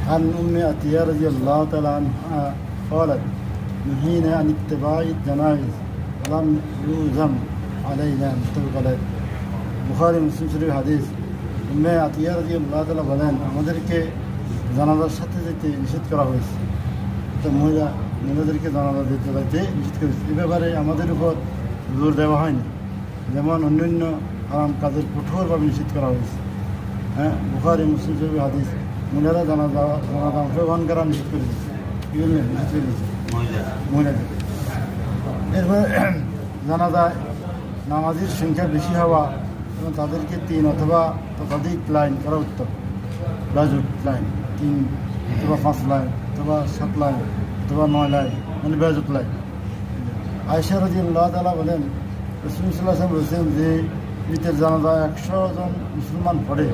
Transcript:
عن أم عطية رضي الله تعالى عنها قالت نهينا عن اتباع الجنائز ولم يلزم علينا متفق عليه বুখারী মুসলিম শরীফ হাদিস। উম্মে আতিয়া রাদিয়াল্লাহু তাআলা বলেন, আমাদেরকে জানাজার সাথে যেতে নিষেধ করা হয়েছে। তো মহিলাদেরকে জানাজা দিতে যাইতে নিষেধ করেছে। এ ব্যাপারে আমাদের উপর জোর দেওয়া হয়নি, যেমন অন্যান্য হারাম কাজের কঠোরভাবে নিষেধ করা হয়েছে। বুখারী মুসলিম শরীফ হাদিস। মহিলারা জানাজা অংশগ্রহণ করা নিষেধ করে দিচ্ছে, কী বললেন নিষেধ করে দিচ্ছে মহিলাদের। এরপরে জানাজায় নামাজির সংখ্যা বেশি হওয়া এবং তাদেরকে 3 অথবা ততোধিক লাইন করা উত্তম। বেজুট লাইন 3 অথবা 5 লাইন অথবা 7 লাইন অথবা 9 লাইন, মানে বেজুট লাইন। আয়েশা রাদিয়াল্লাহু তাআলা বলেন, রাসূল সাল্লাল্লাহু আলাইহি ওয়াসাল্লাম বলেছেন যে মৃতের জানাজা 100 জন মুসলমান পড়ে